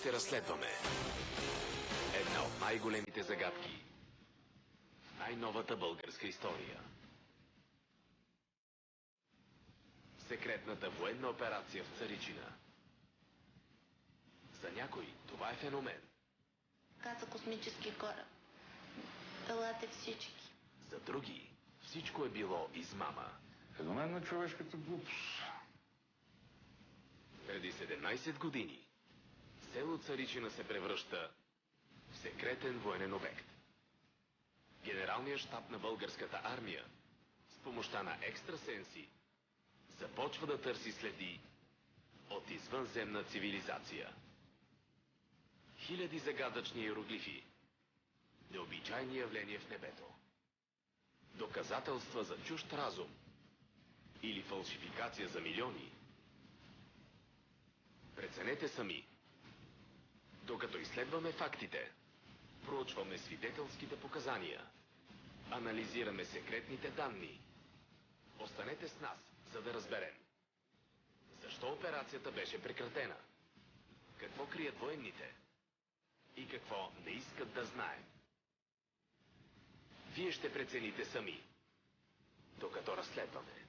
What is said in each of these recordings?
ще разследваме една от най-големите загадки в най-новата българска история. Секретната военна операция в Царичина. За някой това е феномен. Каза космически кораб. Елате всички. За други всичко е било измама. Феномен на човешката глупост. Преди 17 години село Царичина се превръща в секретен военен обект. Генералният щаб на българската армия с помощта на екстрасенси започва да търси следи от извънземна цивилизация. Хиляди загадъчни иероглифи, необичайни явления в небето, доказателства за чужд разум или фалшификация за милиони. Преценете сами. Докато изследваме фактите, проучваме свидетелските показания, анализираме секретните данни. Останете с нас, за да разберем защо операцията беше прекратена, какво крият военните и какво не искат да знаем. Вие ще прецените сами, докато разследваме.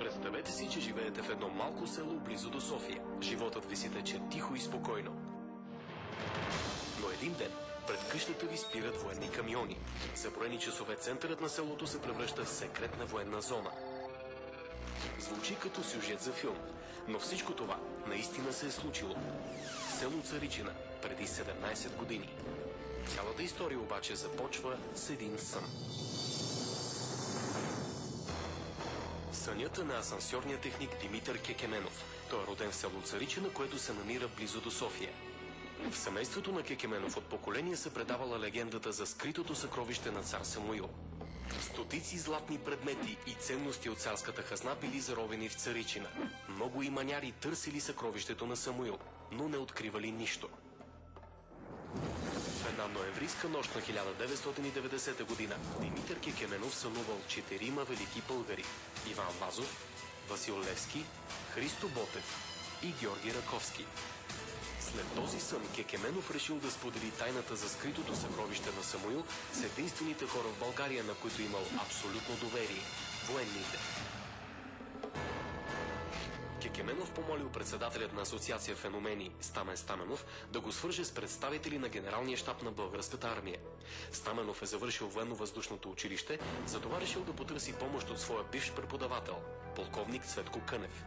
Представете си, че живеете в едно малко село близо до София. Животът ви си тече тихо и спокойно. Но един ден пред къщата ви спират военни камиони. За броени часове центърът на селото се превръща в секретна военна зона. Звучи като сюжет за филм, но всичко това наистина се е случило. Село Царичина преди 17 години. Цялата история обаче започва с един сън. Сънят е на асансьорния техник Димитър Кекеменов. Той е роден в село Царичина, което се намира близо до София. В семейството на Кекеменов от поколение се предавала легендата за скритото съкровище на цар Самуил. Стотици златни предмети и ценности от царската хазна били заровени в Царичина. Много и маняри търсили съкровището на Самуил, но не откривали нищо. В една ноемврийска нощ на 1990 година Димитър Кекеменов сънувал 4 велики българи – Иван Вазов, Васил Левски, Христо Ботев и Георги Раковски. След този сън Кекеменов решил да сподели тайната за скритото съкровище на Самуил с единствените хора в България, на които имал абсолютно доверие – военните. Кекеменов помолил председателят на Асоциация Феномени Стамен Стаменов да го свърже с представители на генералния щаб на българската армия. Стаменов е завършил военно-въздушното училище, затова решил да потърси помощ от своя бивш преподавател, полковник Цветко Кънев.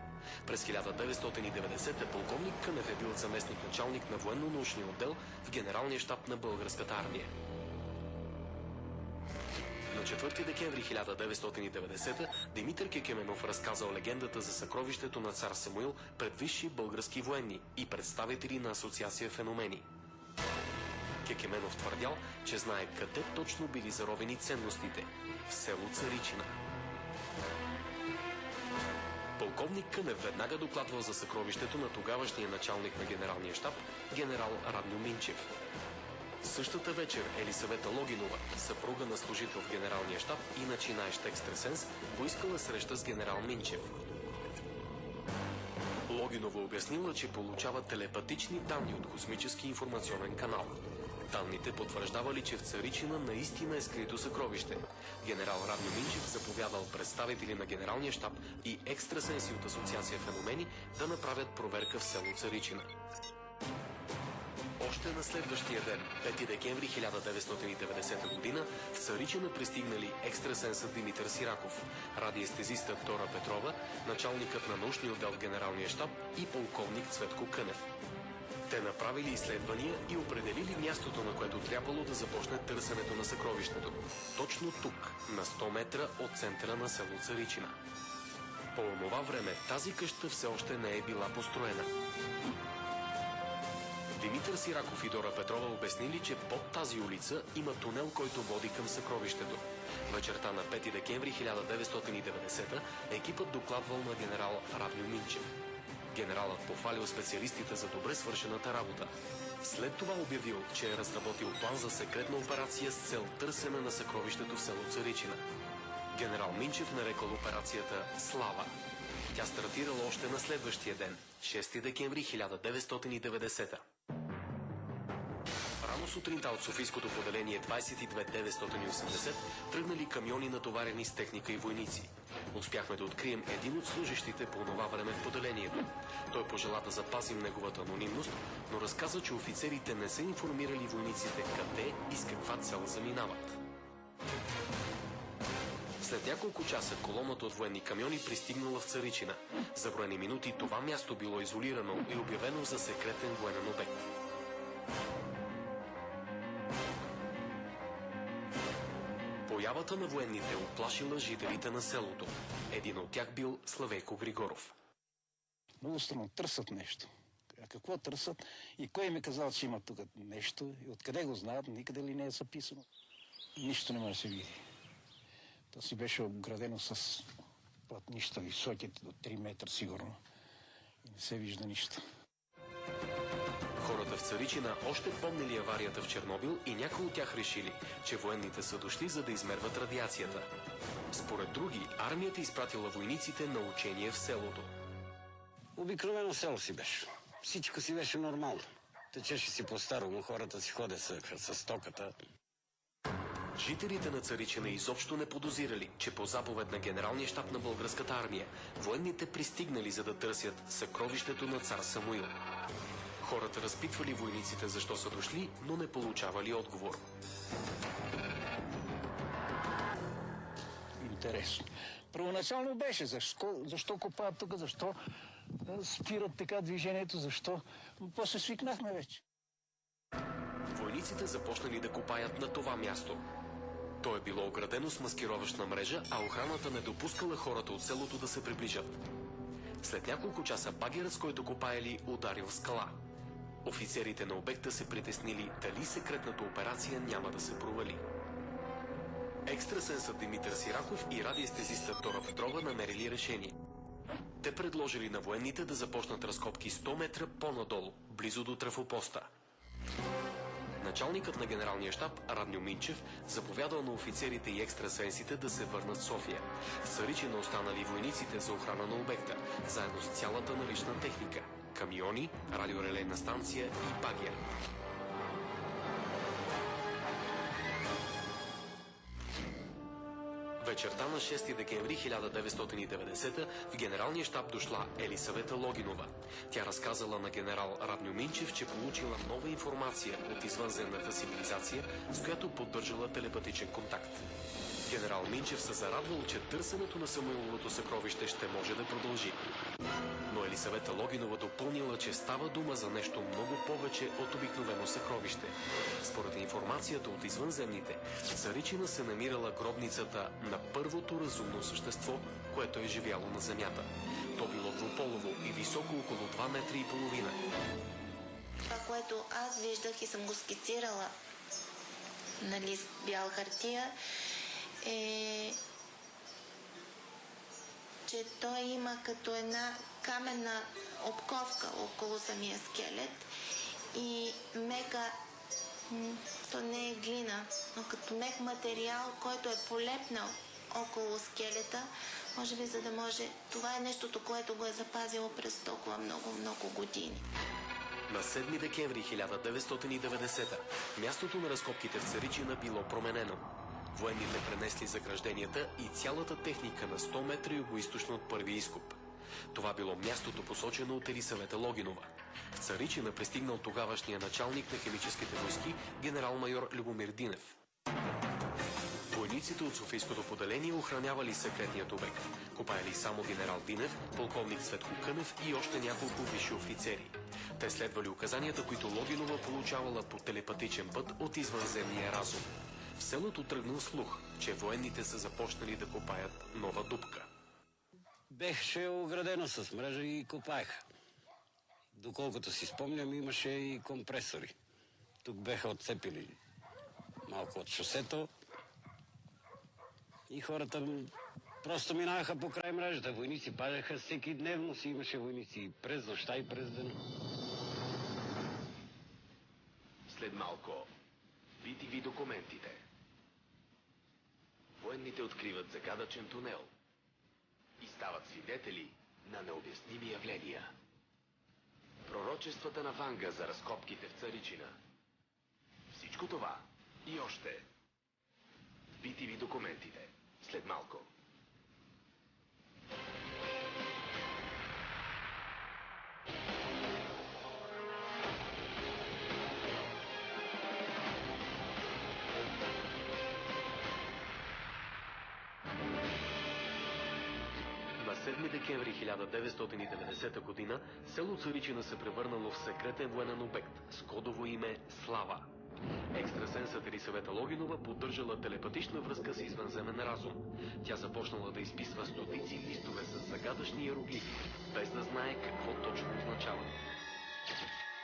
През 1990 полковник Кънев е бил заместник-началник на военно-научния отдел в генералния щаб на българската армия. На 4 декември 1990 Димитър Кекеменов разказал легендата за съкровището на цар Самуил пред висши български военни и представители на Асоциация Феномени. Кекеменов твърдял, че знае къде точно били заровени ценностите – в село Царичина. Полковник Кънев веднага докладвал за съкровището на тогавашния началник на генералния щаб, генерал Радньо Минчев. Същата вечер Елисавета Логинова, съпруга на служител в генералния щаб и начинаещ екстрасенс, поискала среща с генерал Минчев. Логинова обяснила, че получава телепатични данни от космически информационен канал. Данните потвърждавали, че в Царичина наистина е скрито съкровище. Генерал Радньо Минчев заповядал представители на генералния щаб и екстрасенси от Асоциация Феномени да направят проверка в село Царичина. Още на следващия ден, 5 декември 1990 година, в Царичина пристигнали екстрасенсът Димитър Сираков, радиестезистът Дора Петрова, началникът на научния отдел в генералния щаб и полковник Цветко Кънев. Те направили изследвания и определили мястото, на което трябвало да започне търсенето на съкровището. Точно тук, на 100 метра от центъра на село Царичина. По онова време тази къща все още не е била построена. Димитър Сираков и Дора Петрова обяснили, че под тази улица има тунел, който води към съкровището. Вечерта на 5 декември 1990 екипът докладвал на генерал Радмил Минчев. Генералът похвалил специалистите за добре свършената работа. След това обявил, че е разработил план за секретна операция с цел търсене на съкровището в село Царичина. Генерал Минчев нарекал операцията «Слава». Тя стартирала още на следващия ден, 6 декември 1990. Рано сутринта от Софийското поделение 22980 тръгнали камиони натоварени с техника и войници. Успяхме да открием един от служащите по това време в поделението. Той пожела да запазим неговата анонимност, но разказа, че офицерите не са информирали войниците къде и с каква цел заминават. След няколко часа колоната от военни камиони пристигнала в Царичина. За броени минути това място било изолирано и обявено за секретен военен обект. Появата на военните оплашила жителите на селото. Един от тях бил Славейко Григоров. Много странно, търсят нещо. А какво търсят? И кой им е казал, че има тук нещо? И откъде го знаят? Никъде ли не е записано? Нищо не може да се види. То си беше обградено с платнища високи, до 3 метра сигурно. И не се вижда нищо. Хората в Царичина още помнили аварията в Чернобил и някои от тях решили, че военните са дошли, за да измерват радиацията. Според други, армията изпратила войниците на учение в селото. Обикновено село си беше. Всичко си беше нормално. Течеше си по-старому, хората си ходеха с стоката. Жителите на Царичина изобщо не подозирали, че по заповед на генералния щаб на българската армия, военните пристигнали, за да търсят съкровището на цар Самуил. Хората разпитвали войниците защо са дошли, но не получавали отговор. Интересно. Първоначално беше защо копаят тук, защо спират така движението, защо. После свикнахме вече. Войниците започнали да копаят на това място. То е било оградено с маскировъчна мрежа, а охраната не допускала хората от селото да се приближат. След няколко часа багерът, с който копаяли, ударил в скала. Офицерите на обекта се притеснили дали секретната операция няма да се провали. Екстрасенсът Димитър Сираков и радиестезистът Дора Петрова намерили решение. Те предложили на военните да започнат разкопки 100 метра по-надолу, близо до трафопоста. Началникът на генералния щаб Радмил Минчев заповядал на офицерите и екстрасенсите да се върнат в София. В Царичина останали войниците за охрана на обекта, заедно с цялата налична техника – камиони, радиорелейна станция и багер. Вечерта на 6 декември 1990 в генералния щаб дошла Елисавета Логинова. Тя разказала на генерал Радмил Минчев, че получила нова информация от извънземната цивилизация, с която поддържала телепатичен контакт. Генерал Минчев се зарадвал, че търсенето на Самуиловото съкровище ще може да продължи. Но Елисавета Логинова допълнила, че става дума за нещо много повече от обикновено съкровище. Според информацията от извънземните, в Царичина се намирала гробницата на първото разумно същество, което е живяло на Земята. То било двуполово и високо около 2,5 метра. Това, което аз виждах и съм го скицирала на лист бял хартия, е, че той има като една каменна обковка около самия скелет и мека, то не е глина, но като мек материал, който е полепнал около скелета, може би за да може... Това е нещото, което го е запазило през толкова много години. На 7 декември 1990 мястото на разкопките в Царичина било променено. Военните пренесли загражденията и цялата техника на 100 метра югоизточно от първия изкоп. Това било мястото, посочено от Елисавета Логинова. В Царичина пристигнал тогавашния началник на химическите войски, генерал-майор Любомир Динев. Войниците от Софийското поделение охранявали секретният обект. Копаяли само генерал Динев, полковник Цветко Кънев и още няколко висши офицери. Те следвали указанията, които Логинова получавала по телепатичен път от извънземния разум. В селото тръгнал слух, че военните са започнали да копаят нова дупка. Беше оградено с мрежа и копаеха. Доколкото си спомням, имаше и компресори. Тук беха отцепили малко от шосето и хората просто минаваха по край мрежата. Войници падаха всеки дневно, си имаше войници и през нощта, и през ден. След малко, BTV документите. Военните откриват загадъчен тунел и стават свидетели на необясними явления. Пророчествата на Ванга за разкопките в Царичина. Всичко това и още. BTV документите. След малко. На 7 декември 1990 година село Царичина се превърнало в секретен военен обект с кодово име Слава. Екстрасенсът Елисавета Логинова поддържала телепатична връзка с извънземен разум. Тя започнала да изписва стотици листове с загадъчни иероглифи, без да знае какво точно означава.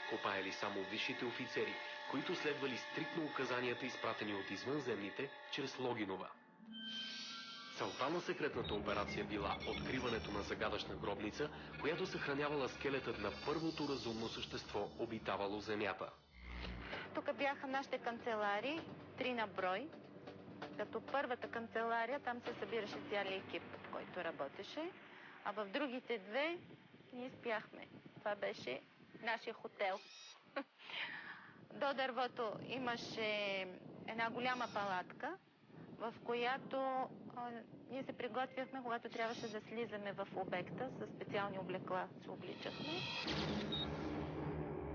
Копаели само висшите офицери, които следвали стриктно указанията, изпратени от извънземните, чрез Логинова. Целта на секретната операция била откриването на загадъчна гробница, която съхранявала скелетът на първото разумно същество, обитавало Земята. Тук бяха нашите канцелари, 3 на брой. Като първата канцелария, там се събираше цялият екип, който работеше. А в другите две ние спяхме. Това беше нашия хотел. До дървото имаше една голяма палатка, в която ние се приготвяхме, когато трябваше да слизаме в обекта, с специални облекла се обличахме.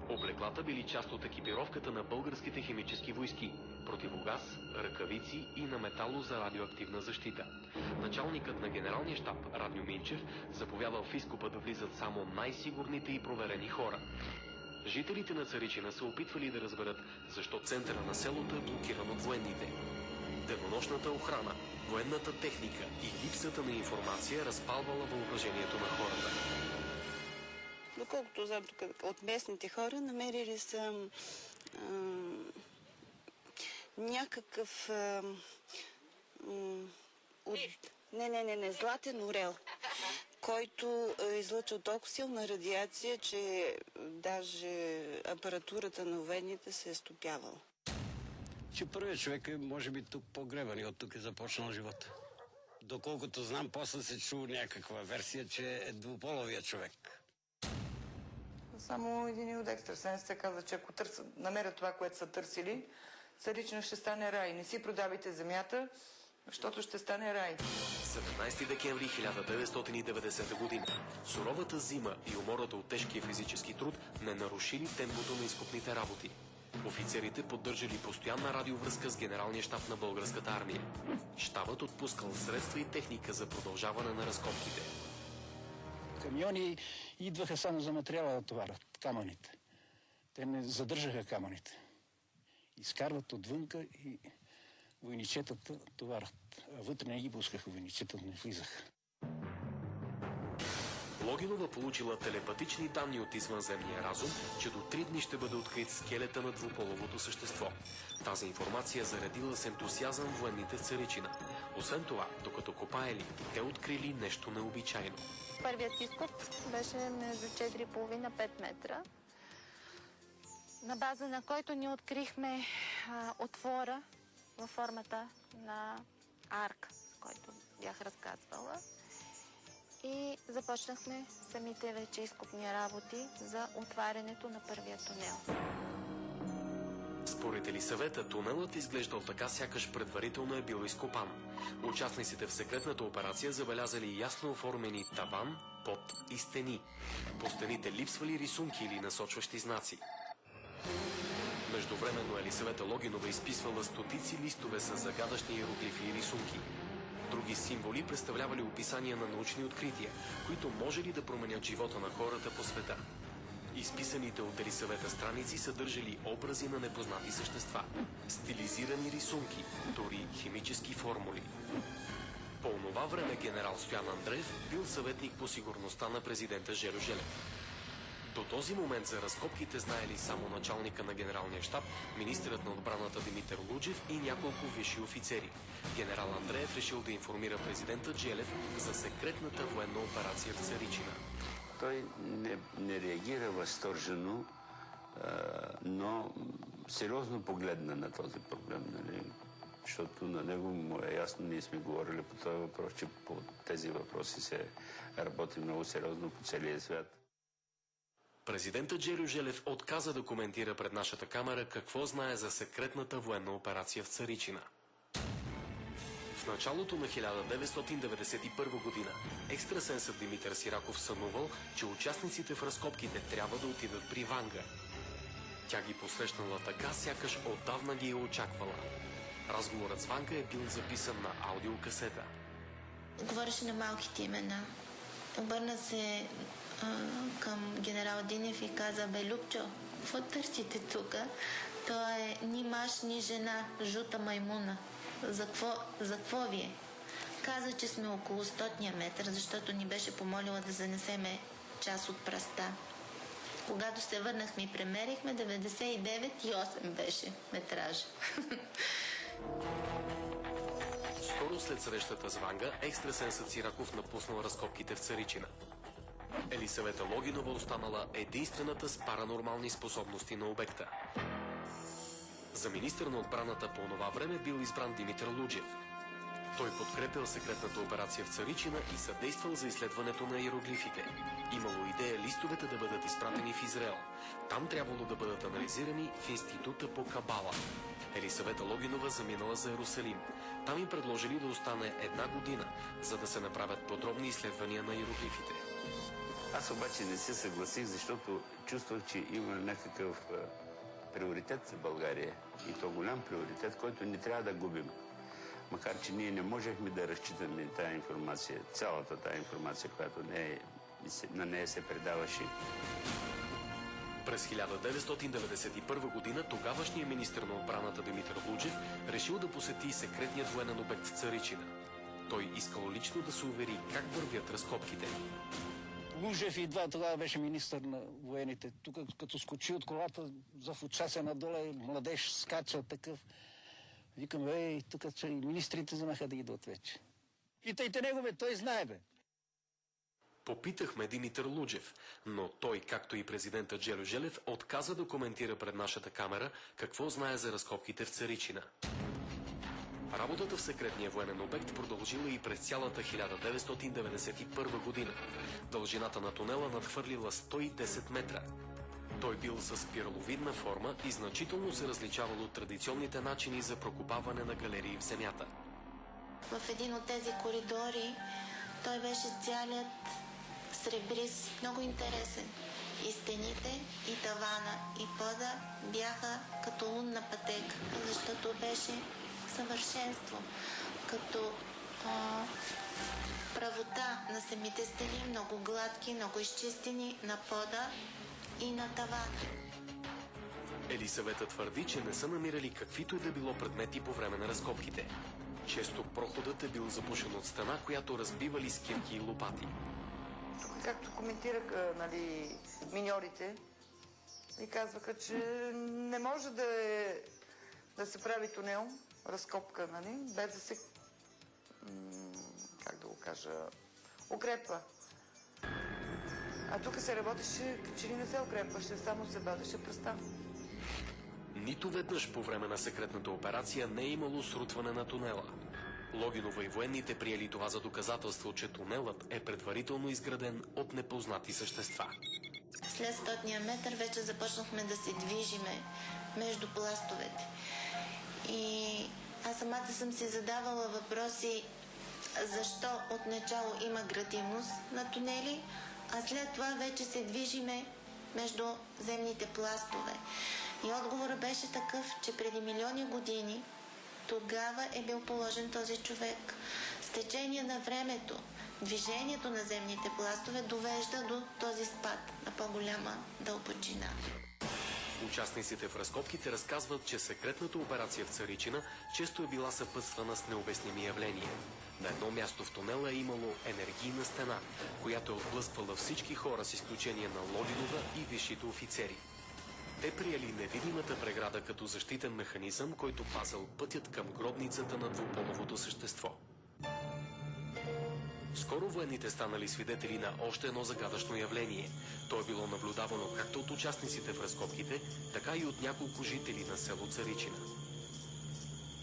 Облеклата били част от екипировката на българските химически войски, противогаз, ръкавици и на метало за радиоактивна защита. Началникът на генералния щаб Радньо Минчев заповядал в изкопа да влизат само най-сигурните и проверени хора. Жителите на Царичина се опитвали да разберат защо центъра на селото е блокиран от военните. Денонощната охрана, военната техника и липсата на информация разпалвала въображението на хората. Доколкото знам тук от местните хора, намерили са някакъв златен орел, който излъчва толкова силна радиация, че даже апаратурата на военните се е стопявала. Че първият човек е, може би, тук погребан и от тук е започнал живота. Доколкото знам, после се чу някаква версия, че е двуполовия човек. Само един от екстрасенсите каза, че ако намерят това, което са търсили, Царичина ще стане рай. Не си продавайте земята, защото ще стане рай. 17 декември 1990 година. Суровата зима и умората от тежкия физически труд не нарушили темпото на изкопните работи. Офицерите поддържали постоянна радиовръзка с генералния щаб на българската армия. Щабът отпускал средства и техника за продължаване на разкопките. Камиони идваха само за материала да товарят камъните. Те не задържаха камъните. Изкарват отвънка и войничетата товарят. А вътре не ги пускаха, войничетата не влизаха. Логинова получила телепатични данни от извънземния разум, че до 3 дни ще бъде открит скелета на двуполовото същество. Тази информация заредила с ентусиазъм военните в Царичина. Освен това, докато копаели, те открили нещо необичайно. Първият изкоп беше между 4,5-5 метра, на база на който ние открихме отвора във формата на арка, който бях разказвала. И започнахме самите вече изкопни работи за отварянето на първия тунел. Според Елисавета, тунелът изглеждал така, сякаш предварително е бил изкопан. Участниците в секретната операция забелязали ясно оформени таван, под и стени. По стените липсвали рисунки или насочващи знаци. Междувременно Елисавета Логинова изписвала стотици листове с загадъчни иероглифи и рисунки. Други символи представлявали описания на научни открития, които може ли да променят живота на хората по света. Изписаните от Елисавета страници съдържали образи на непознати същества, стилизирани рисунки, дори химически формули. По онова време генерал Стоян Андреев бил съветник по сигурността на президента Желю Желев. До този момент за разкопките знаели само началника на генералния щаб, министърът на отбраната Димитър Луджев и няколко висши офицери. Генерал Андреев решил да информира президента Желев за секретната военна операция в Царичина. Той не реагира възторжено, но сериозно погледна на този проблем, нали? Защото на него му е ясно, ние сме говорили по този въпрос, че по тези въпроси се работи много сериозно по целия свят. Президентът Желю Желев отказа да коментира пред нашата камера какво знае за секретната военна операция в Царичина. В началото на 1991 година екстрасенсът Димитър Сираков сънувал, че участниците в разкопките трябва да отидат при Ванга. Тя ги посрещнала така, сякаш отдавна ги е очаквала. Разговорът с Ванга е бил записан на аудиокасета. Говореше на малките имена. Обърна се към генерал Динев и каза: бе, Любчо, какво търсите тук? Той е ни мъж, ни жена, жута маймуна. За какво ви е? Каза, че сме около 100-ния метър, защото ни беше помолила да занесеме част от пръста. Когато се върнахме и премерихме, 99,8 беше метража. Скоро след срещата с Ванга, екстрасенсът Сираков напуснал разкопките в Царичина. Елисавета Логинова останала единствената с паранормални способности на обекта. За министър на отбраната по това време бил избран Димитър Луджев. Той подкрепял секретната операция в Царичина и съдействал за изследването на иероглифите. Имало идея листовете да бъдат изпратени в Израел. Там трябвало да бъдат анализирани в Института по Кабала. Елисавета Логинова заминала за Иерусалим. Там им предложили да остане 1 година, за да се направят подробни изследвания на иероглифите. Аз обаче не се съгласих, защото чувствах, че има някакъв приоритет за България. И то голям приоритет, който не трябва да губим. Макар че ние не можехме да разчитаме тая информация, цялата тая информация, която на нея се предаваше. През 1991 година тогавашният министър на отбраната Димитър Луджев решил да посети секретният военен обект в Царичина. Той искал лично да се увери как вървят разкопките. Лужев идва, тогава беше министър на военните. Тук като скочи от колата, за участие надоле, младеж скача такъв. Викам, тук че и министрите знаха да идват вече. Питайте него, бе, той знае, бе. Попитахме Димитър Луджев, но той, както и президентът Желю Желев, отказа да коментира пред нашата камера какво знае за разкопките в Царичина. Работата в секретния военен обект продължила и през цялата 1991 година. Дължината на тунела надхвърлила 110 метра. Той бил с спираловидна форма и значително се различавал от традиционните начини за прокопаване на галерии в земята. В един от тези коридори той беше цялият сребрист, много интересен. И стените, и тавана, и пода бяха като лунна пътека, защото беше съвършенство, като правота на самите стени, много гладки, много изчистени на пода и на тавана. Елисавета твърди, че не са намирали каквито и да било предмети по време на разкопките. Често проходът е бил запушен от стена, която разбивали с кирки и лопати. Както коментираха, нали, миньорите, и казваха, че не може да се прави тунел, разкопка, нали, без да се, как да го кажа, укрепва. А тук се работеше, че ли не се укрепваше, само се базеше пръста. Нито веднъж по време на секретната операция не е имало срутване на тунела. Логинова и военните приели това за доказателство, че тунелът е предварително изграден от непознати същества. След 100-ния метър вече започнахме да се движиме между пластовете. И аз самата съм си задавала въпроси защо отначало има градивност на тунели, а след това вече се движиме между земните пластове. И отговорът беше такъв, че преди милиони години тогава е бил положен този човек. С течение на времето, движението на земните пластове довежда до този спад на по-голяма дълбочина. Участниците в разкопките разказват, че секретната операция в Царичина често е била съпътствана с необясними явления. На едно място в тунела е имало енергийна стена, която е отблъсквала всички хора с изключение на Логинова и висшите офицери. Те приели невидимата преграда като защитен механизъм, който пазил пътят към гробницата на двуполовото същество. Скоро военните станали свидетели на още едно загадъчно явление. То е било наблюдавано както от участниците в разкопките, така и от няколко жители на село Царичина.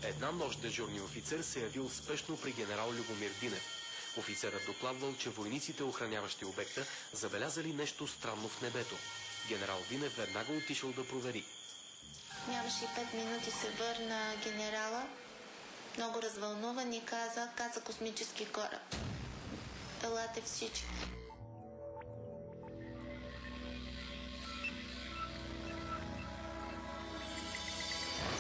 Една нощ дежурният офицер се явил спешно при генерал Любомир Динев. Офицерът докладвал, че войниците, охраняващи обекта, забелязали нещо странно в небето. Генерал Динев веднага отишъл да провери. Нямаше и 5 минути се върна генерала, много развълнуван и каза космически кораб. Елате всички.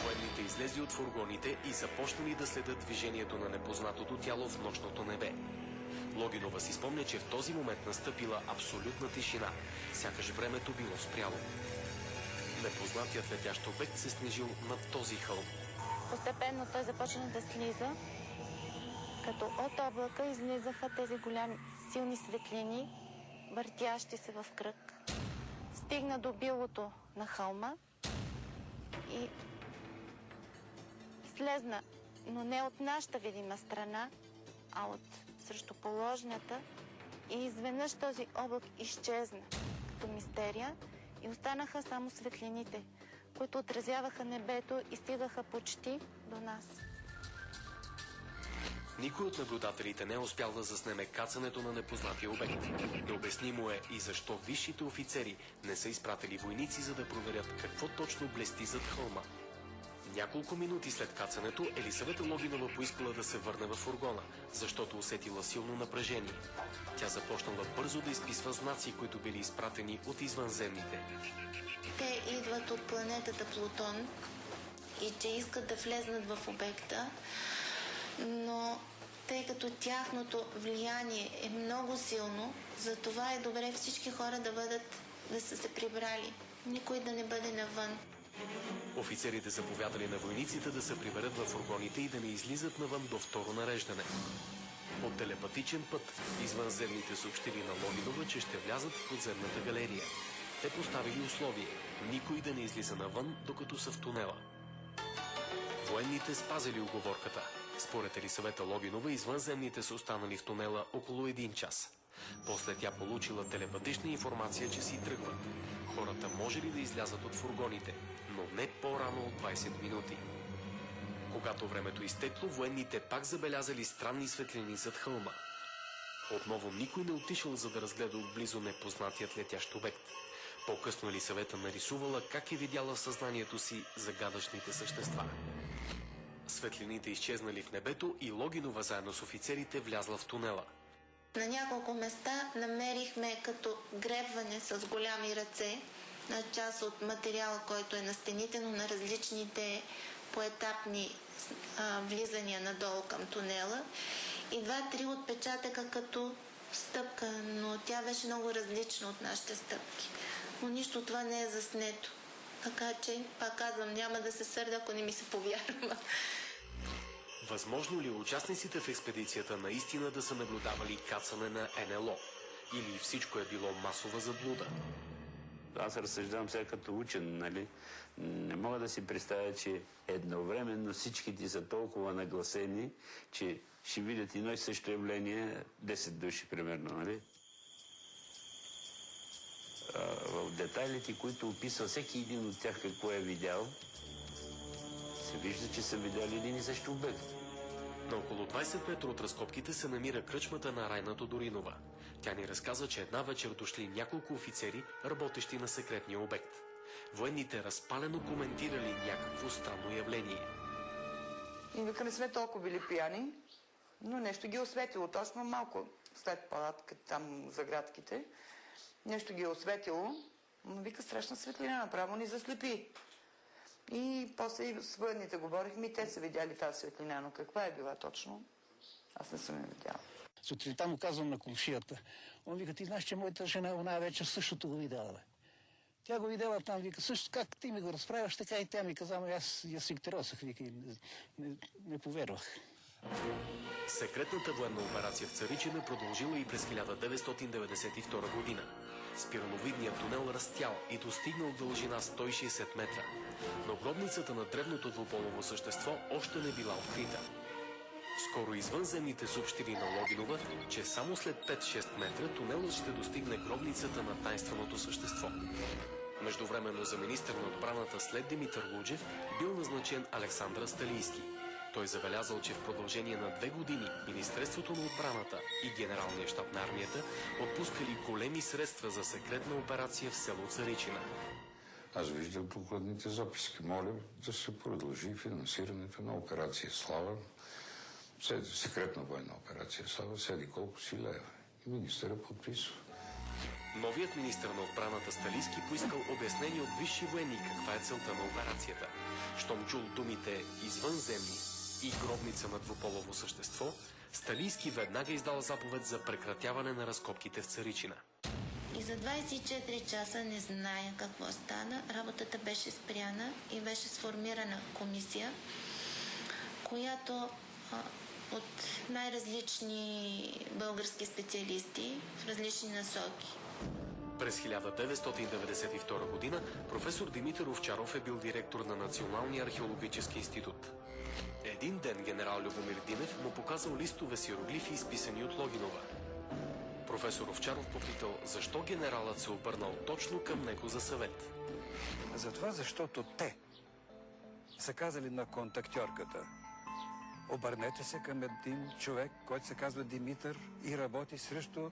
Военните излезли от фургоните и започнали да следят движението на непознатото тяло в нощното небе. Логинова си спомня, че в този момент настъпила абсолютна тишина, сякаш времето било спряло. Непознатият летящ обект се снижил над този хълм. Постепенно той започна да слиза, като от облака излизаха тези голями силни светлини, въртящи се в кръг. Стигна до билото на хълма и слезна, но не от нашата видима страна, а от срещуположната, и изведнъж този облак изчезна като мистерия и останаха само светлините, които отразяваха небето и стигаха почти до нас. Никой от наблюдателите не е успял да заснеме кацането на непознатия обект. Необяснимо е и защо висшите офицери не са изпратили войници, за да проверят какво точно блести зад хълма. Няколко минути след кацането Елисавета Логинова поискала да се върне в фургона, защото усетила силно напрежение. Тя започнала бързо да изписва знаци, които били изпратени от извънземните. Те идват от планетата Плутон и че искат да влезнат в обекта, но тъй като тяхното влияние е много силно, затова е добре всички хора да са се прибрали. Никой да не бъде навън. Офицерите заповядали на войниците да се приберат във фургоните и да не излизат навън до второ нареждане. По телепатичен път извънземните съобщили на Логинова, че ще влязат в подземната галерия. Те поставили условие – никой да не излиза навън, докато са в тунела. Военните спазили уговорката. Според Елисавета Логинова, извънземните са останали в тунела около 1 час. После тя получила телепатична информация, че си тръгват. Хората може ли да излязат от фургоните, но не по-рано от 20 минути. Когато времето изтекло, военните пак забелязали странни светлини зад хълма. Отново никой не отишъл, за да разгледа отблизо непознатият летящ обект. По-късно Елисавета нарисувала как е видяла в съзнанието си загадъчните същества. Светлините изчезнали в небето и Логинова заедно с офицерите влязла в тунела. На няколко места намерихме като гребване с голями ръце на част от материала, който е на стените, но на различните поетапни влизания надолу към тунела. И 2-3 отпечатъка като стъпка, но тя беше много различна от нашите стъпки. Но нищо това не е заснето. Така че, пак казвам, няма да се сърда, ако не ми се повярва. Възможно ли участниците в експедицията наистина да са наблюдавали кацане на НЛО? Или всичко е било масова заблуда? Аз разсъждавам сега като учен, нали? Не мога да си представя, че едновременно всичките са толкова нагласени, че ще видят едно и също явление 10 души, примерно, нали? В детайлите, които описва всеки един от тях какво е видял, се вижда, че са видяли един и същи обект. На около 20 метра от разкопките се намира кръчмата на Райна Тодоринова. Тя ни разказа, че една вечер дошли няколко офицери, работещи на секретния обект. Военните разпалено коментирали някакво странно явление. И вика, не сме толкова били пияни, но нещо ги е осветило. Точно малко след палатката, там за градките. Нещо ги е осветило, но вика, страшна светлина, направо ни заслепи. И после и с военните говорихме и те са видяли тази светлина, но каква е била точно, аз не съм я видяла. Сутринта му казвам на комшията. Он вика, ти знаеш, че моята жена она вечер същото го видяла, бе. Тя го видяла там, вика, също как ти ми го разправяш, така и тя ми каза, аз я се интересах, вика, и не повярвах. Секретната военна операция в Царичина продължила и през 1992 година. Спираловидният тунел растял и достигнал дължина 160 метра. Но гробницата на древното двуполово същество още не била открита. Скоро извънземните съобщили на Логинова, че само след 5-6 метра тунелът ще достигне гробницата на тайнственото същество. Междувременно за министър на отбраната след Димитър Луджев бил назначен Александър Сталийски. Той забелязал, че в продължение на 2 години Министерството на отбраната и Генералния щаб на армията отпускали големи средства за секретна операция в село Царичина. Аз виждам докладните записки. Моля да се продължи финансирането на операция Слава, секретна военна операция Слава, седи колко си лева. И министъра подписва. Новият министър на отбраната Сталийски поискал обяснение от висши военни каква е целта на операцията. Щом чул думите извънземни и гробница на двуполово същество, Сталийски веднага издал заповед за прекратяване на разкопките в Царичина. И за 24 часа не зная какво стана. Работата беше спряна и беше сформирана комисия, която от най-различни български специалисти в различни насоки. През 1992 година професор Димитър Овчаров е бил директор на Националния археологически институт. Един ден генерал Любомир Динев му показал листове с иероглифи, изписани от Логинова. Професор Овчаров попитал защо генералът се обърнал точно към него за съвет. Затова, защото те са казали на контактьорката: обърнете се към един човек, който се казва Димитър и работи срещу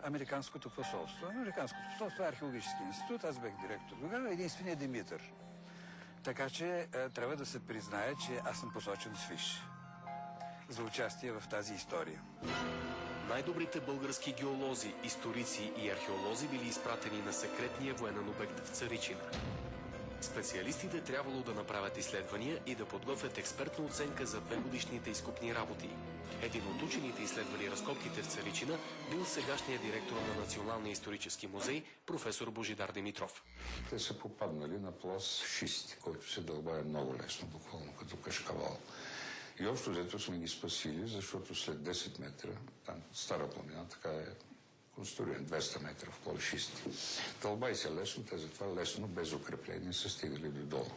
Американското посолство. Американското посолство е археологически институт, аз бях директор. Тогава единственият Димитър. Така че трябва да се признае, че аз съм посочен с фиш за участие в тази история. Най-добрите български геолози, историци и археолози били изпратени на секретния военен обект в Царичина. Специалистите трябвало да направят изследвания и да подготвят експертна оценка за 2-годишните изкопни работи. Един от учените, изследвали разкопките в Царичина, бил сегашният директор на Националния исторически музей, професор Божидар Димитров. Те са попаднали на пласт шисти, който се дълбае много лесно, буквално като кашкавал. И общо взето сме ги спасили, защото след 10 метра, там Стара планина, така е конструиран 200 метра в плой шисти. Дълбай се лесно, те затова лесно, без укрепление, са стигали до долу.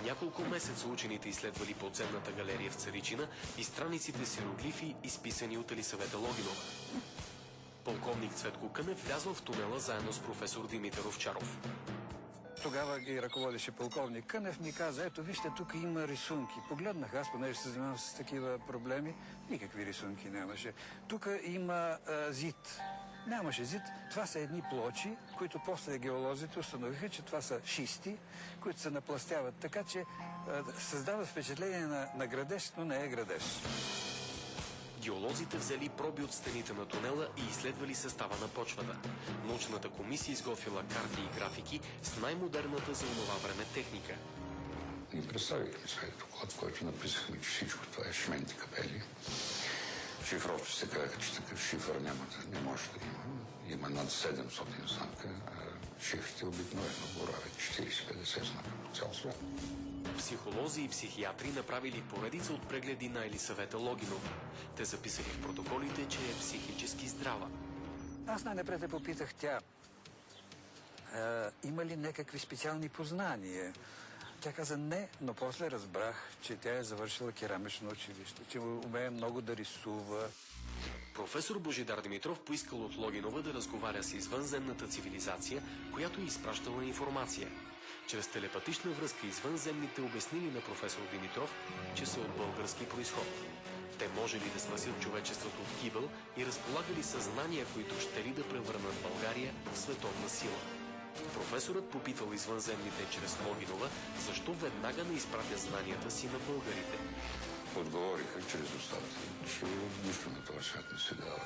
Няколко месеца учените изследвали подземната галерия в Царичина и страниците с иероглифи, изписани от Елисавета Логинова. Полковник Цветко Кънев влязъл в тунела заедно с професор Димитър Овчаров. Тогава ги ръководеше полковник Кънев, ми каза: ето вижте, тук има рисунки. Погледнах аз, понеже се занимавам с такива проблеми, никакви рисунки нямаше. Тук има зид. Нямаше зид. Това са едни плочи, които после геолозите установиха, че това са шисти, които се напластяват. Така че създава впечатление на градеж, но не е градеж. Геолозите взели проби от стените на тунела и изследвали състава на почвата. Научната комисия изготвила карти и графики с най-модерната за онова време техника. Ни представихме своя доклад, в който написахме, че всичко това е шменти капели. Шифровците казаха, че такъв шифър не може да има. Има над 700 знака, а шифрите обикновено боравят 40-50 знака по цял свят. Психолози и психиатри направили поредица от прегледи на Елисавета Логинова. Те записали в протоколите, че е психически здрава. Аз най-напред я попитах тя: има ли някакви специални познания? Тя каза не, но после разбрах, че тя е завършила керамично училище, че умее много да рисува. Професор Божидар Димитров поискал от Логинова да разговаря с извънземната цивилизация, която изпращала информация. Чрез телепатична връзка извънземните обяснили на професор Димитров, че са от български произход. Те можели да спасят човечеството от гибел и разполагали съзнания, които ще ли да превърнат България в световна сила. Професорът попитал извънземните чрез Логинова, защо веднага не изпратя знанията си на българите. Отговориха чрез устата, че нищо на този свят не се дава.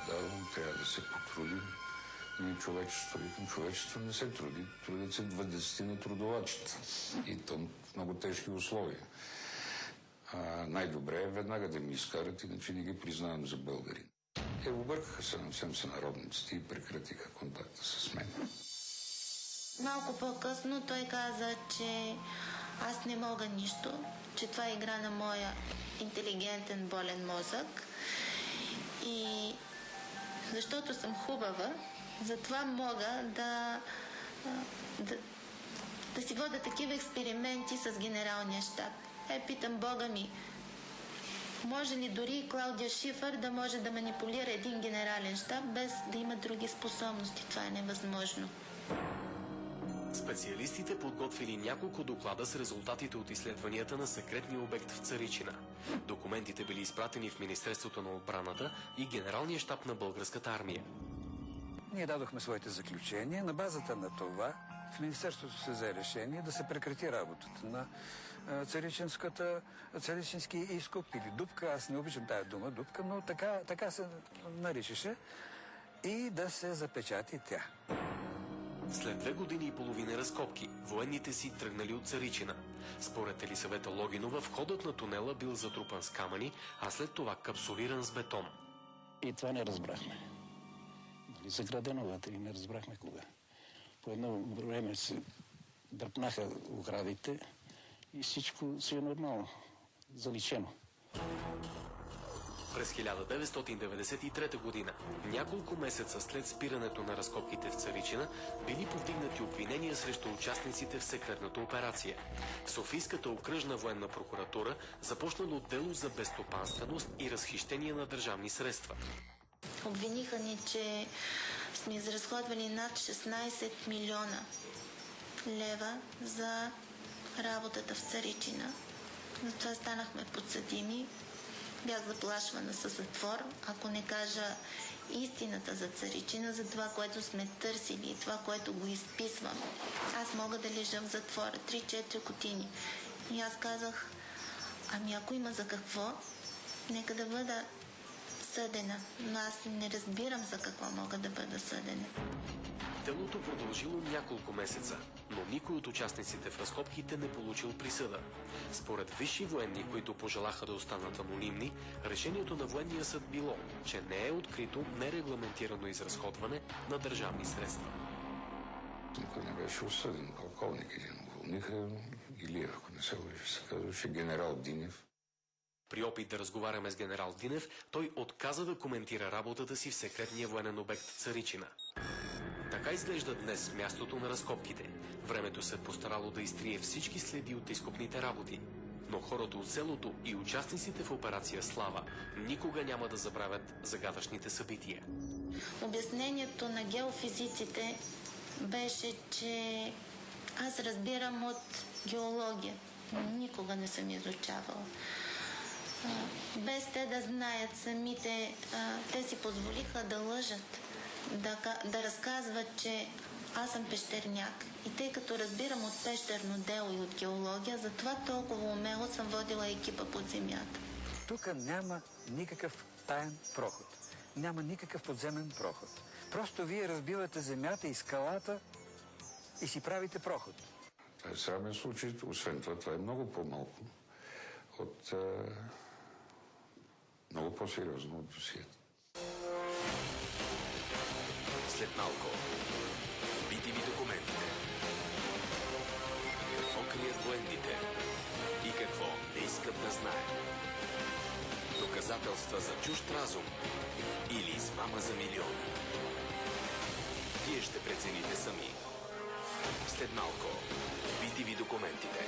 Трябва да се потрудим. Ние човечество не се труди. Трудят се 20 на трудовачите. И то в много тежки условия. Най-добре е веднага да ми изкарат, иначе не ги признавам за българи. Объркаха се на сънародниците и прекратиха контакта с мен. Малко по-късно той каза, че аз не мога нищо, че това е игра на моя интелигентен болен мозък. И защото съм хубава, затова мога да си водя такива експерименти с генералния щаб. Питам Бога ми, може ли дори Клаудия Шифър да може да манипулира един генерален щаб без да има други способности? Това е невъзможно. Специалистите подготвили няколко доклада с резултатите от изследванията на секретния обект в Царичина. Документите били изпратени в Министерството на отбраната и Генералния щаб на Българската армия. Ние дадохме своите заключения. На базата на това в Министерството се взе решение да се прекрати работата на Царичински изкоп или дупка. Аз не обичам тая дума дупка, но така се наричаше. И да се запечати тя. След 2 години и половина разкопки, военните си тръгнали от Царичина. Според Елисавета Логинова, входът на тунела бил затрупан с камъни, а след това капсулиран с бетон. И това не разбрахме. Заградено вътре и не разбрахме кога. По едно време се дръпнаха оградите и всичко си е нормално, заличено. През 1993 година, няколко месеца след спирането на разкопките в Царичина, били повдигнати обвинения срещу участниците в секретната операция. В Софийската окръжна военна прокуратура започнало дело за безстопанственост и разхищение на държавни средства. Обвиниха ни, че сме изразходвали над 16 милиона лева за работата в Царичина. Затова станахме подсъдими. Бях заплашвана със затвор, ако не кажа истината за Царичина, за това, което сме търсили и това, което го изписвам. Аз мога да лежа в затвора 3-4 години. И аз казах, ако има за какво, нека да бъда съдена. Но аз не разбирам за какво мога да бъда съдена. Делото продължило няколко месеца, но никой от участниците в разкопките не получил присъда. Според висши военни, които пожелаха да останат анонимни, решението на военния съд било, че не е открито нерегламентирано изразходване на държавни средства. Никой не беше осъден. Полковник един уволниха, или ако не се лъжи, се казваше генерал Динев. При опит да разговаряме с генерал Динев, той отказа да коментира работата си в секретния военен обект Царичина. Така изглежда днес мястото на разкопките. Времето се е постарало да изтрие всички следи от изкопните работи. Но хората от селото и участниците в операция Слава никога няма да забравят загадъчните събития. Обяснението на геофизиците беше, че аз разбирам от геология. Никога не съм изучавала. Без те да знаят самите, те си позволиха да лъжат, да разказват, че аз съм пещерняк. И тъй като разбирам от пещерно дело и от геология, затова толкова умело съм водила екипа под земята. Тук няма никакъв таен проход. Няма никакъв подземен проход. Просто вие разбивате земята и скалата и си правите проход. Това е срамен случай. Освен това, това е много по-малко от... много по-сериозно от досието. След малко. Вбити ви документите. Какво крият военните и какво не искат да знаят. Доказателства за чужд разум или измама за милиони. Вие ще прецените сами. След малко. Вбити ви документите.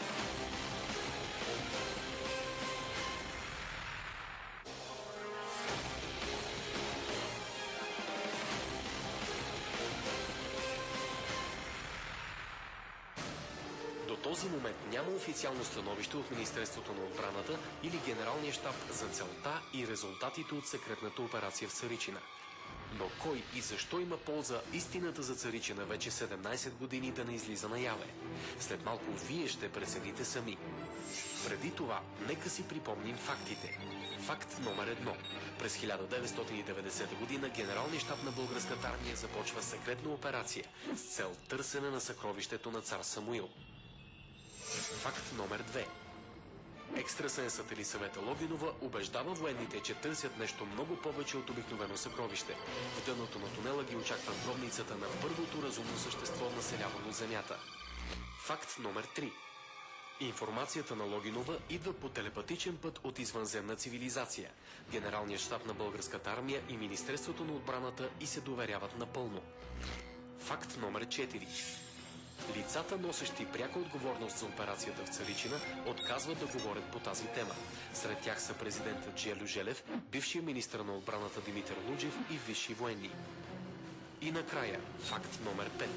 До този момент няма официално становище от Министерството на отбраната или Генералния щаб за целта и резултатите от секретната операция в Царичина. Но кой и защо има полза истината за Царичина вече 17 години да не излиза наяве? След малко вие ще прецените сами. Преди това, нека си припомним фактите. Факт номер 1. През 1990 година Генералният щаб на Българската армия започва секретна операция с цел търсене на съкровището на цар Самуил. Факт номер 2. Екстрасенсът Елисавета Логинова убеждава военните, че търсят нещо много повече от обикновено съкровище. В дъното на тунела ги очаква гробницата на първото разумно същество, населявано от земята. Факт номер 3. Информацията на Логинова идва по телепатичен път от извънземна цивилизация. Генералният щаб на българската армия и Министерството на отбраната и се доверяват напълно. Факт номер 4. Лицата, носещи пряка отговорност за операцията в Царичина, отказват да говорят по тази тема. Сред тях са президентът Желю Желев, бившия министър на отбраната Димитър Луджев и висши военни. И накрая, факт номер 5.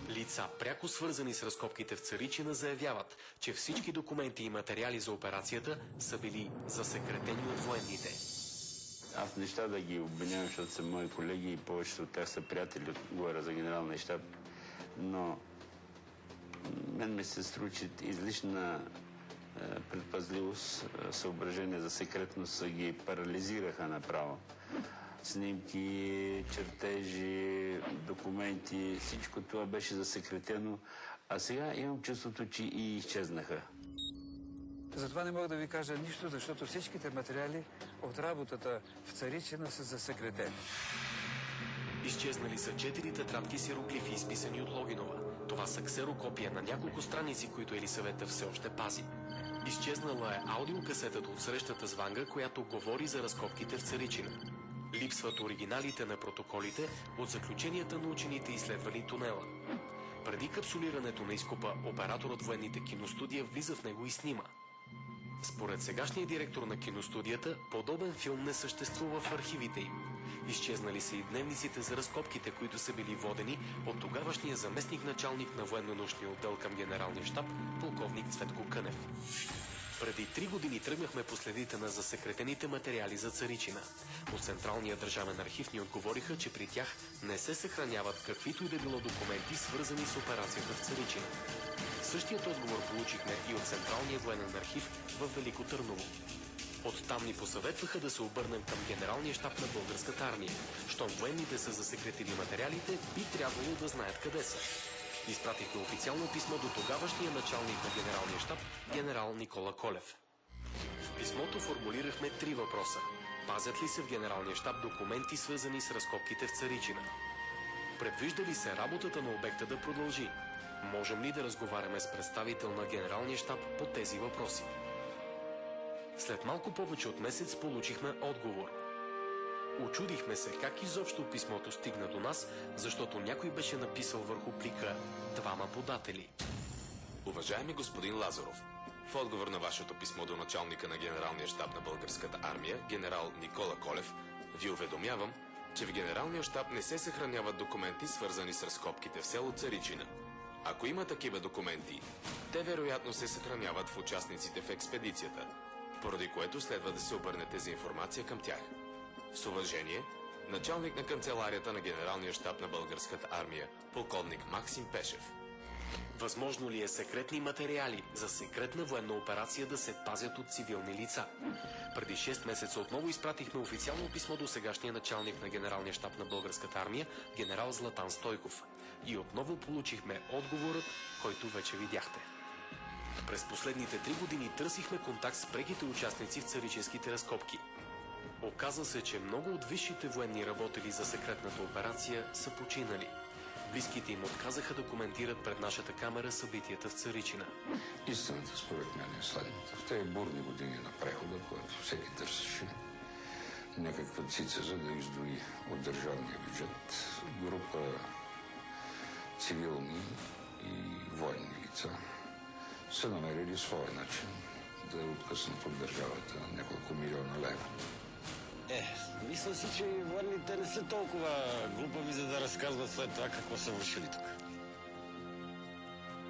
Лица, пряко свързани с разкопките в Царичина, заявяват, че всички документи и материали за операцията са били засекретени от военните. Аз неща да ги обвинявам, защото са мои колеги и повечето от тях са приятели, говоря за генералния щаб, но мен ми се стручи излишна предпазливост, съображения за секретност ги парализираха направо. Снимки, чертежи, документи, всичко това беше засекретено, а сега имам чувството, че и изчезнаха. Затова не мога да ви кажа нищо, защото всичките материали от работата в Царичина са засекретени. Изчезнали са 4 тетрадки с иероглифи, изписани от Логинова. Това са ксерокопия на няколко страници, които Елисавета все още пази. Изчезнала е аудиокасетата от срещата с Ванга, която говори за разкопките в Царичина. Липсват оригиналите на протоколите от заключенията на учените, изследвали тунела. Преди капсулирането на изкопа, операторът военните киностудия влиза в него и снима. Според сегашния директор на киностудията, подобен филм не съществува в архивите им. Изчезнали са и дневниците за разкопките, които са били водени от тогавашния заместник-началник на военно-научния отдел към генералния щаб, полковник Цветко Кънев. Преди 3 години тръгнахме по следите на засекретените материали за Царичина. От Централния държавен архив ни отговориха, че при тях не се съхраняват каквито и да било документи, свързани с операцията в Царичина. Същият отговор получихме и от Централния военен архив в Велико Търново. Оттам ни посъветваха да се обърнем към генералния щаб на българската армия. Щом военните са засекретили материалите, би трябвало да знаят къде са. Изпратихме официално писмо до тогавашния началник на генералния щаб, генерал Никола Колев. В писмото формулирахме 3 въпроса. Пазят ли се в генералния щаб документи, свързани с разкопките в Царичина? Предвижда ли се работата на обекта да продължи? Можем ли да разговаряме с представител на генералния щаб по тези въпроси? След малко повече от месец получихме отговор. Очудихме се как изобщо писмото стигна до нас, защото някой беше написал върху плика двама податели. Уважаеми господин Лазаров, в отговор на вашето писмо до началника на генералния щаб на българската армия, генерал Никола Колев, ви уведомявам, че в генералния щаб не се съхраняват документи, свързани с разкопките в село Царичина. Ако има такива документи, те вероятно се съхраняват в участниците в експедицията, поради което следва да се обърнете за информация към тях. С уважение, началник на канцеларията на генералния щаб на българската армия, полковник Максим Пешев. Възможно ли е секретни материали за секретна военна операция да се пазят от цивилни лица? Преди 6 месеца отново изпратихме официално писмо до сегашния началник на генералния щаб на българската армия, генерал Златан Стойков. И отново получихме отговорът, който вече видяхте. През последните 3 години търсихме контакт с преките участници в царичинските разкопки. Оказа се, че много от висшите военни работели за секретната операция са починали. Близките им отказаха да коментират пред нашата камера събитията в Царичина. Истината, според мен, е следната. В тези бурни години на прехода, когато всеки търсеше някаква цица, за да издои от държавния бюджет, група цивилни и военни лица са намерили своя начин да откъснат от държавата няколко милиона лева. Мисля си, че военните не са толкова глупави, за да разказват след това какво са вършили тук.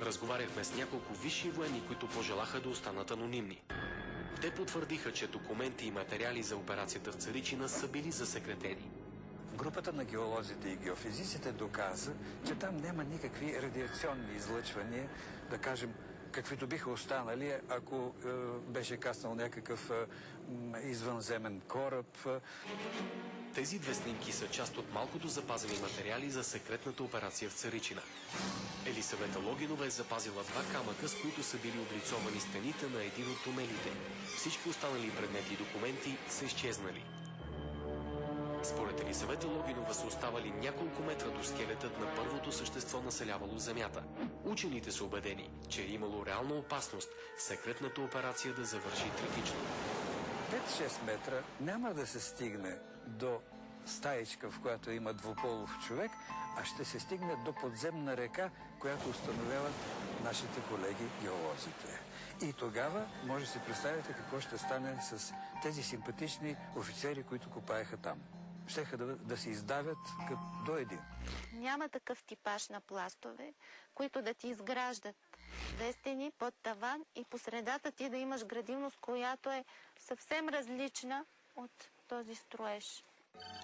Разговаряхме с няколко висши военни, които пожелаха да останат анонимни. Те потвърдиха, че документи и материали за операцията в Царичина са били засекретени. Групата на геолозите и геофизиците доказа, че там няма никакви радиационни излъчвания, да кажем, каквито биха останали, ако беше каснал някакъв извънземен кораб. Тези 2 снимки са част от малкото запазени материали за секретната операция в Царичина. Елисавета Логинова е запазила 2 камъка, с които са били облицовани стените на един от тунелите. Всички останали предмети и документи са изчезнали. Според Елисавета Логинова са оставали няколко метра до скелетът на първото същество, населявало Земята. Учените са убедени, че е имало реална опасност секретната операция да завърши трагично. 5-6 метра няма да се стигне до стаичка, в която има двуполов човек, а ще се стигне до подземна река, която установяват нашите колеги геолозите. И тогава може да си представите какво ще стане с тези симпатични офицери, които копаеха там. Щеха да се издавят до един. Няма такъв типаж на пластове, които да ти изграждат две стени под таван и по средата ти да имаш градивност, която е съвсем различна от този строеж.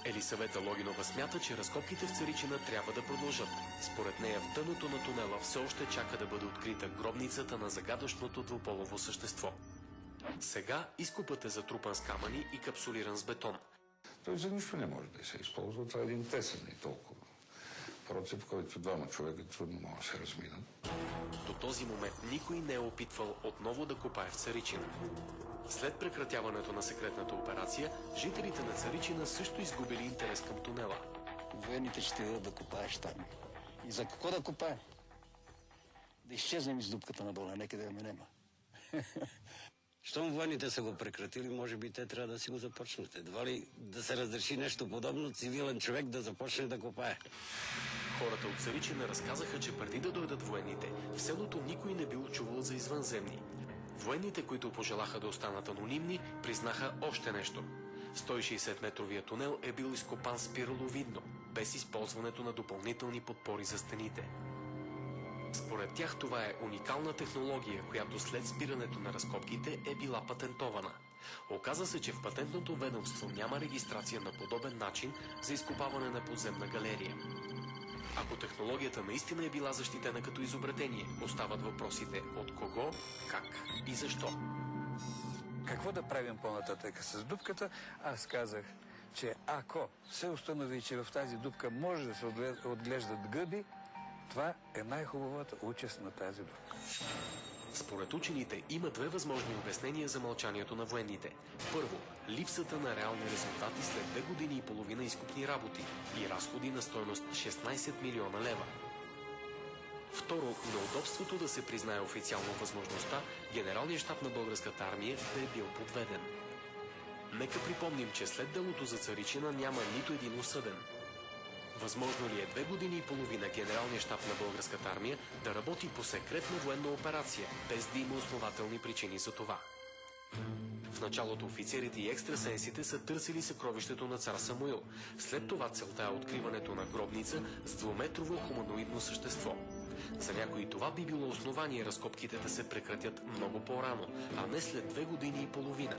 Елисавета Логинова смята, че разкопките в Царичина трябва да продължат. Според нея в дъното на тунела все още чака да бъде открита гробницата на загадъчното двуполово същество. Сега изкопът е затрупан с камъни и капсулиран с бетон. Той за нищо не може да се използва. Това е един тесен и толкова. Процеп, в който двама човека трудно могат да се разминат. До този момент никой не е опитвал отново да копае в Царичина. След прекратяването на секретната операция, жителите на Царичина също изгубили интерес към тунела. Военните ще ти дадат да копаеш там. И за какво да копаем? Да изчезнем из дупката на долу, нека да я нема. Щом военните са го прекратили, може би те трябва да си го започнат. Едва ли да се разреши нещо подобно, цивилен човек да започне да копае. Хората от Царичина разказаха, че преди да дойдат военните, в селото никой не бил чувал за извънземни. Военните, които пожелаха да останат анонимни, признаха още нещо. 160-метровия тунел е бил изкопан спираловидно, без използването на допълнителни подпори за стените. Според тях това е уникална технология, която след спирането на разкопките е била патентована. Оказа се, че в патентното ведомство няма регистрация на подобен начин за изкопаване на подземна галерия. Ако технологията наистина е била защитена като изобретение, остават въпросите от кого, как и защо. Какво да правим по-нататък с дупката? Аз казах, че ако се установи, че в тази дупка може да се отглеждат гъби, това е най-хубавата участ на тази дупка. Според учените има две възможни обяснения за мълчанието на военните. Първо, липсата на реални резултати след 2 години и половина изкупни работи и разходи на стойност 16 милиона лева. Второ, неудобството да се признае официално възможността Генералният щаб на Българската армия да е бил подведен. Нека припомним, че след делото за Царичина няма нито един осъден. Възможно ли е 2 години и половина Генералният щаб на Българската армия да работи по секретна военна операция, без да има основателни причини за това? В началото офицерите и екстрасенсите са търсили съкровището на цар Самуил. След това целта е откриването на гробница с 2-метрово хуманоидно същество. За някои това би било основание разкопките да се прекратят много по-рано, а не след 2 години и половина.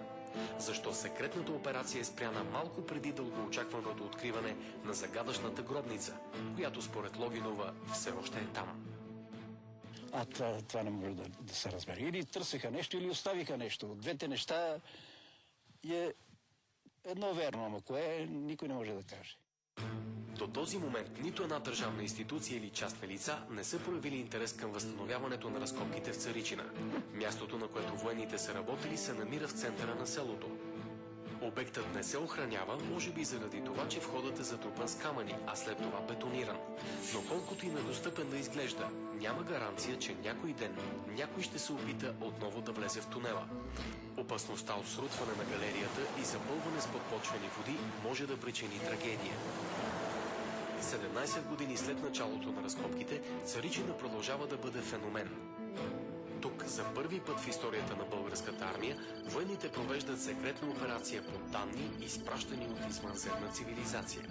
Защо секретната операция е спряна малко преди дългоочакваното откриване на загадъчната гробница, която според Логинова все още е там? Това не може да се разбере. Или търсеха нещо, или оставиха нещо. От двете неща е едно верно, ама кое никой не може да каже. До този момент нито една държавна институция или частни лица не са проявили интерес към възстановяването на разкопките в Царичина. Мястото, на което военните са работили, се намира в центъра на селото. Обектът не се охранява, може би заради това, че входът е затрупан с камъни, а след това бетониран. Но колкото и недостъпен да изглежда, няма гаранция, че някой ден някой ще се опита отново да влезе в тунела. Опасността от срутване на галерията и запълване с подпочвени води може да причини трагедия. 17 години след началото на разкопките, Царичина продължава да бъде феномен. Тук за първи път в историята на Българската армия военните провеждат секретна операция по данни, изпращани от извънземна цивилизация.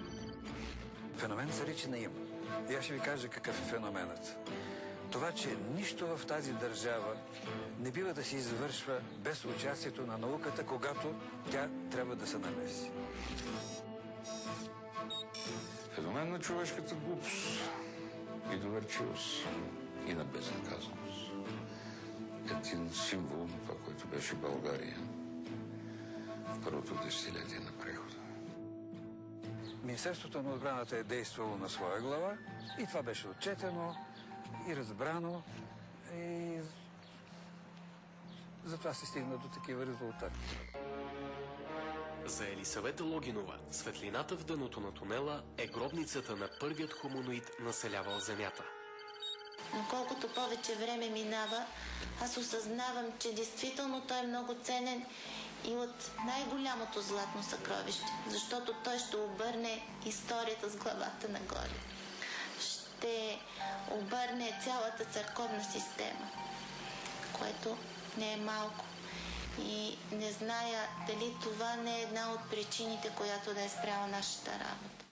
Феномен Царичина има. И аз ще ви кажа какъв е феноменът. Това, че нищо в тази държава не бива да се извършва без участието на науката, когато тя трябва да се намеси. Феномен на човешката глупост и доверчивост и на безнаказаност. Един символ на това, което беше България в първото десетилетие на прехода. Министерството на отбраната е действало на своя глава и това беше отчетено и разбрано и затова се стигна до такива резултати. За Елисавета Логинова, светлината в дъното на тунела е гробницата на първият хуманоид, населявал Земята. Но колкото повече време минава, аз осъзнавам, че действително той е много ценен и от най-голямото златно съкровище, защото той ще обърне историята с главата нагоре. Ще обърне цялата църковна система, което не е малко. И не зная дали това не е една от причините, която да е спряла нашата работа.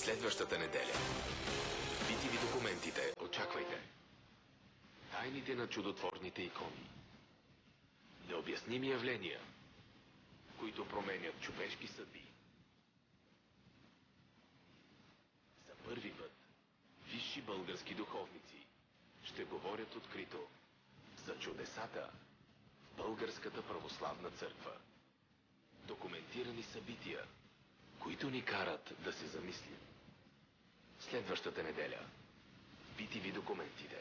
Следващата неделя. В BTV документите очаквайте тайните на чудотворните икони. Необясними явления, които променят човешки съдби. За първи път висши български духовници ще говорят открито за чудесата в Българската православна църква. Документирани събития, които ни карат да се замислим. Следващата неделя. BTV документите.